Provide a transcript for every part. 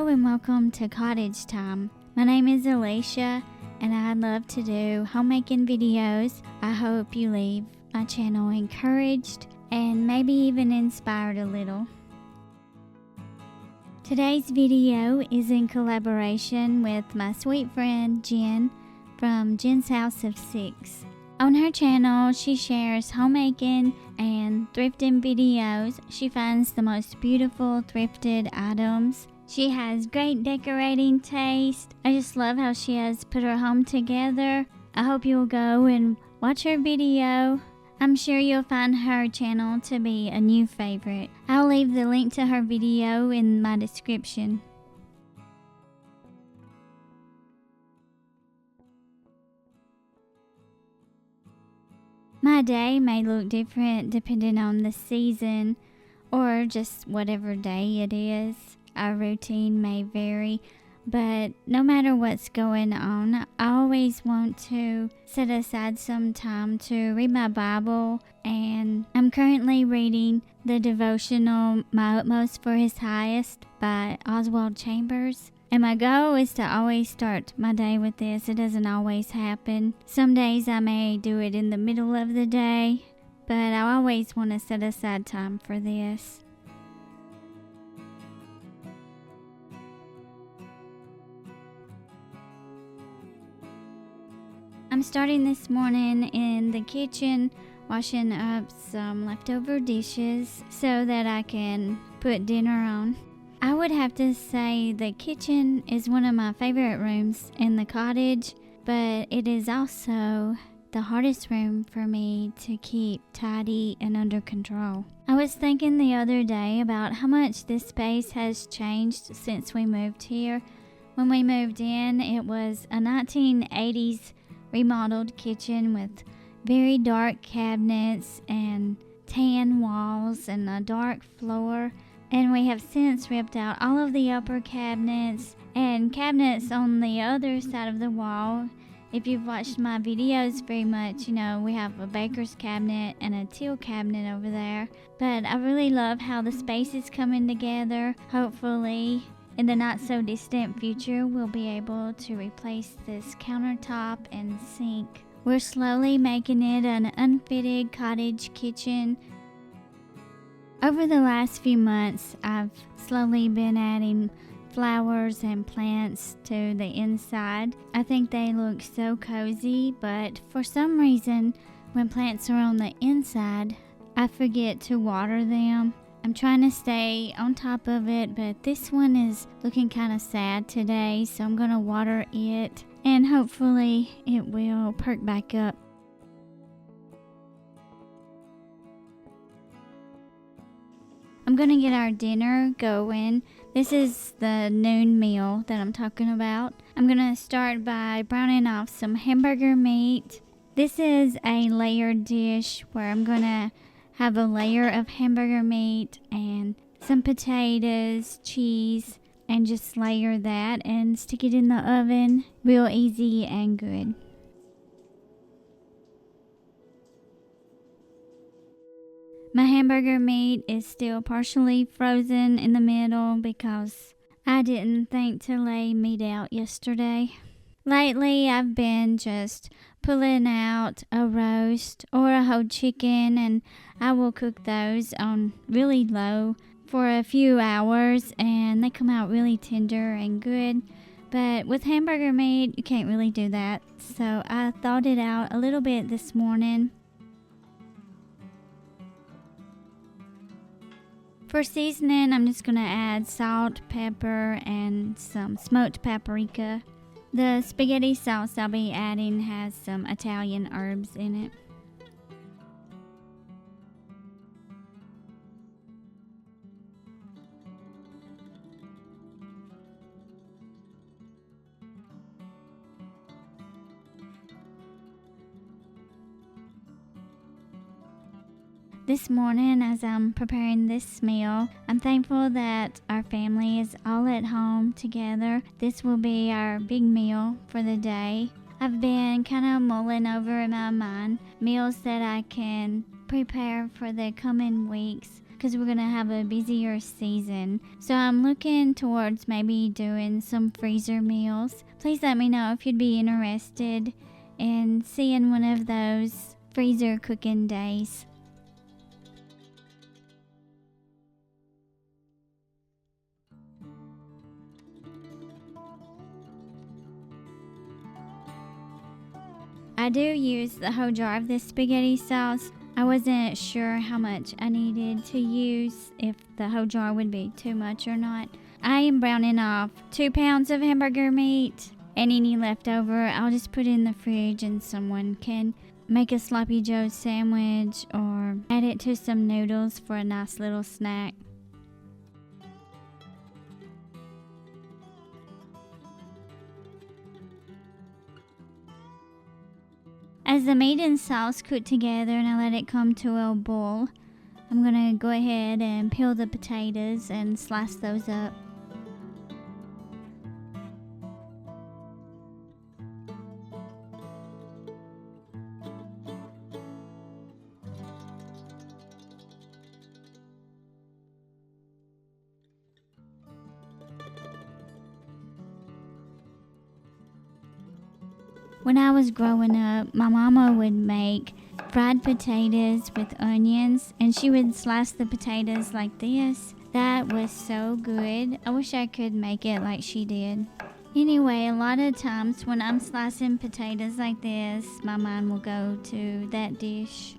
Hello and welcome to Cottage Time. My name is Alisha and I love to do homemaking videos. I hope you leave my channel encouraged and maybe even inspired a little. Today's video is in collaboration with my sweet friend Jen from Jen's House of Six. On her channel, she shares homemaking and thrifting videos. She finds the most beautiful thrifted items. She has great decorating taste. I just love how she has put her home together. I hope you'll go and watch her video. I'm sure you'll find her channel to be a new favorite. I'll leave the link to her video in my description. My day may look different depending on the season or just whatever day it is. Our routine may vary, but no matter what's going on, I always want to set aside some time to read my Bible, and I'm currently reading the devotional My Utmost for His Highest by Oswald Chambers. And my goal is to always start my day with this. It doesn't always happen. Some days I may do it in the middle of the day, but I always want to set aside time for this. I'm starting this morning in the kitchen, washing up some leftover dishes so that I can put dinner on. I would have to say the kitchen is one of my favorite rooms in the cottage, but it is also the hardest room for me to keep tidy and under control. I was thinking the other day about how much this space has changed since we moved here. When we moved in, it was a 1980s remodeled kitchen with very dark cabinets and tan walls and a dark floor. And we have since ripped out all of the upper cabinets and cabinets on the other side of the wall. If you've watched my videos very much, you know we have a baker's cabinet and a teal cabinet over there. But I really love how the space is coming together. Hopefully, in the not so distant future, we'll be able to replace this countertop and sink. We're slowly making it an unfitted cottage kitchen. Over the last few months, I've slowly been adding flowers and plants to the inside. I think they look so cozy, but for some reason, when plants are on the inside, I forget to water them. I'm trying to stay on top of it, but this one is looking kind of sad today, so I'm going to water it, and hopefully it will perk back up. I'm going to get our dinner going. This is the noon meal that I'm talking about. I'm going to start by browning off some hamburger meat. This is a layered dish where I'm going to have a layer of hamburger meat and some potatoes, cheese, and just layer that and stick it in the oven. Real easy and good. My hamburger meat is still partially frozen in the middle because I didn't think to lay meat out yesterday. Lately, I've been just pulling out a roast or a whole chicken, and I will cook those on really low for a few hours, and they come out really tender and good. But with hamburger meat, you can't really do that. So I thawed it out a little bit this morning. For seasoning, I'm just going to add salt, pepper, and some smoked paprika. The spaghetti sauce I'll be adding has some Italian herbs in it. This morning, as I'm preparing this meal, I'm thankful that our family is all at home together. This will be our big meal for the day. I've been kind of mulling over in my mind meals that I can prepare for the coming weeks. because we're gonna have a busier season. So I'm looking towards maybe doing some freezer meals. Please let me know if you'd be interested in seeing one of those freezer cooking days. I do use the whole jar of this spaghetti sauce. I wasn't sure how much I needed to use, if the whole jar would be too much or not. I am browning off 2 pounds of hamburger meat, and any leftover I'll just put in the fridge and someone can make a sloppy joe sandwich or add it to some noodles for a nice little snack. As the meat and sauce cook together and I let it come to a boil, I'm gonna go ahead and peel the potatoes and slice those up. When I was growing up, my mama would make fried potatoes with onions, and she would slice the potatoes like this. That was so good. I wish I could make it like she did. Anyway, a lot of times when I'm slicing potatoes like this, my mind will go to that dish.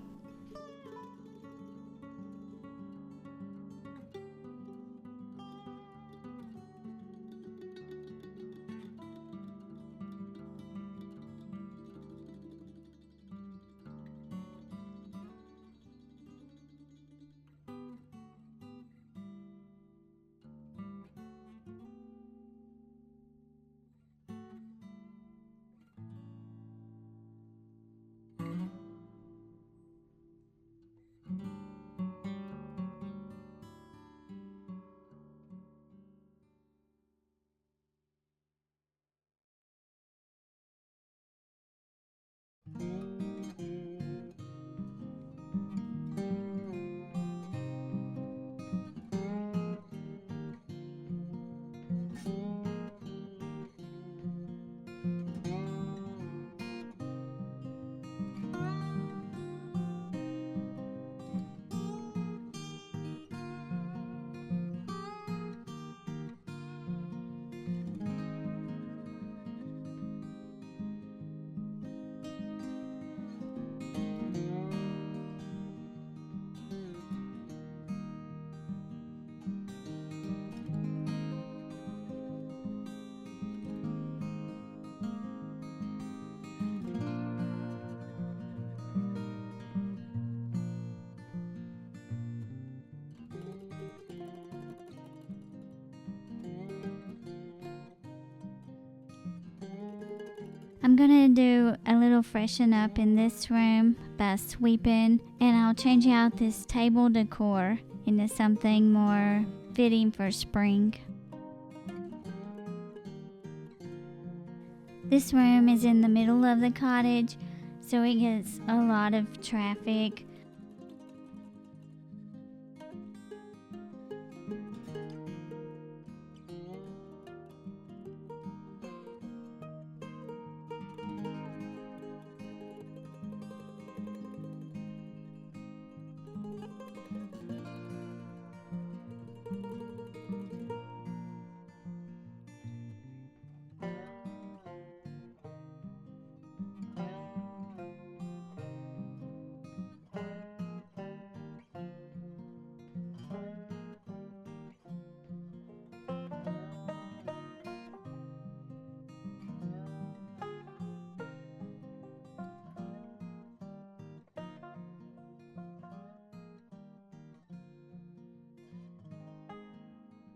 I'm gonna do a little freshen up in this room by sweeping, and I'll change out this table decor into something more fitting for spring. This room is in the middle of the cottage, so it gets a lot of traffic.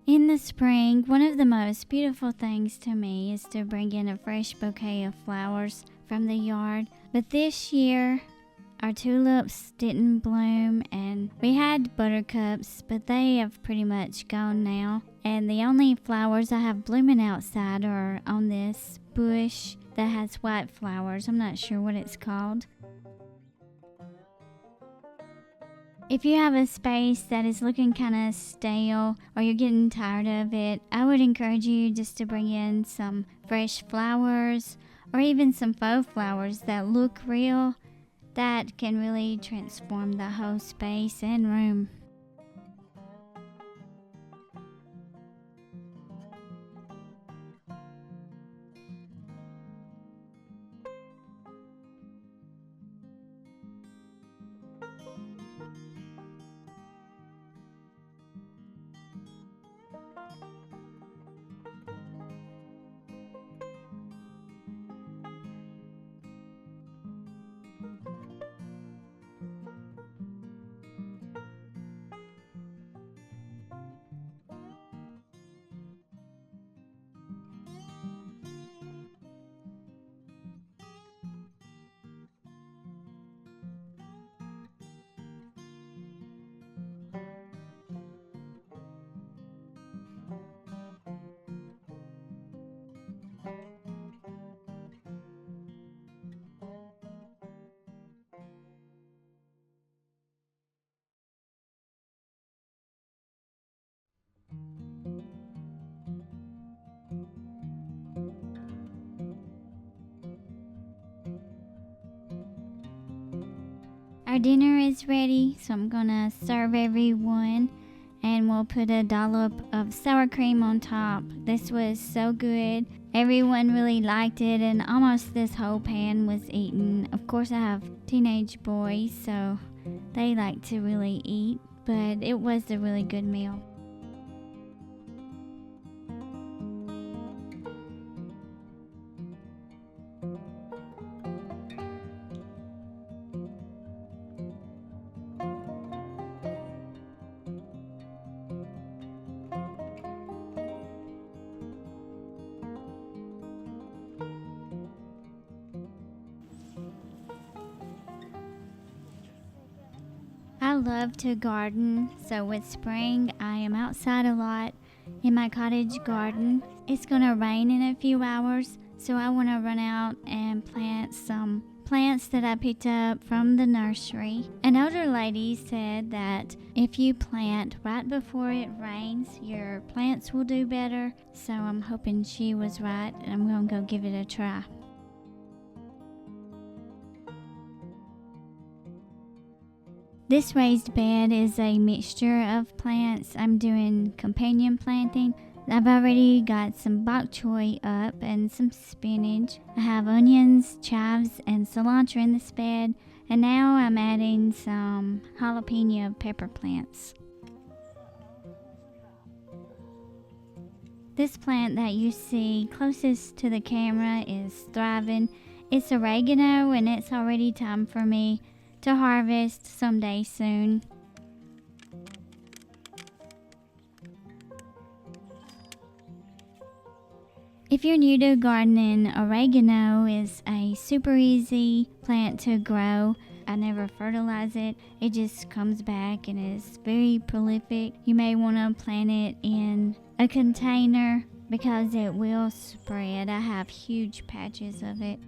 In the spring, one of the most beautiful things to me is to bring in a fresh bouquet of flowers from the yard. But this year, our tulips didn't bloom, and we had buttercups, but they have pretty much gone now. And the only flowers I have blooming outside are on this bush that has white flowers. I'm not sure what it's called. If you have a space that is looking kind of stale or you're getting tired of it, I would encourage you just to bring in some fresh flowers or even some faux flowers that look real. That can really transform the whole space and room. Our dinner is ready, so I'm gonna serve everyone, and we'll put a dollop of sour cream on top. This was so good. Everyone really liked it, and almost this whole pan was eaten. Of course, I have teenage boys, so they like to really eat, but it was a really good meal. I love to garden, so with spring I am outside a lot in my cottage garden. It's gonna rain in a few hours, so I want to run out and plant some plants that I picked up from the nursery. An older lady said that if you plant right before it rains, your plants will do better, so I'm hoping she was right, and I'm gonna go give it a try. This raised bed is a mixture of plants. I'm doing companion planting. I've already got some bok choy up and some spinach. I have onions, chives, and cilantro in this bed. And now I'm adding some jalapeno pepper plants. This plant that you see closest to the camera is thriving. It's oregano, and it's already time for me to harvest someday soon. If you're new to gardening, oregano is a super easy plant to grow. I never fertilize it. It just comes back and is very prolific. You may want to plant it in a container because it will spread. I have huge patches of it.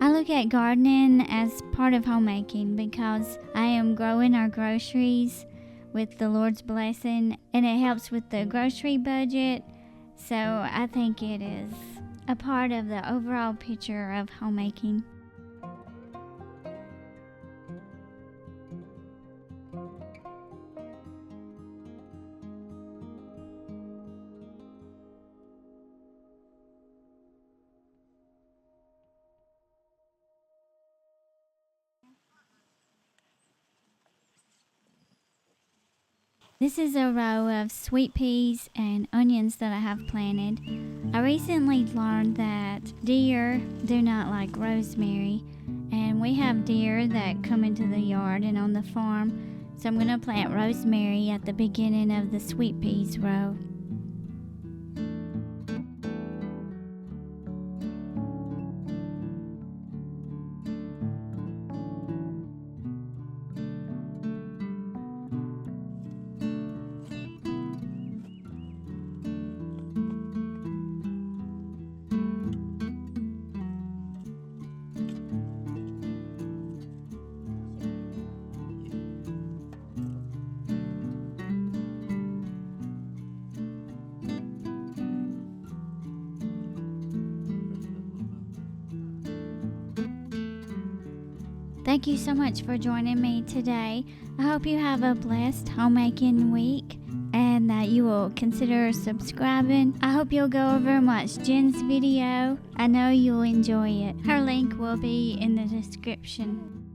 I look at gardening as part of homemaking because I am growing our groceries with the Lord's blessing, and it helps with the grocery budget. So I think it is a part of the overall picture of homemaking. This is a row of sweet peas and onions that I have planted. I recently learned that deer do not like rosemary, and We have deer that come into the yard and on the farm, so I'm going to plant rosemary at the beginning of the sweet peas row. Thank you so much for joining me today. I hope you have a blessed homemaking week and that you will consider subscribing. I hope you'll go over and watch Jen's video. I know you'll enjoy it. Her link will be in the description.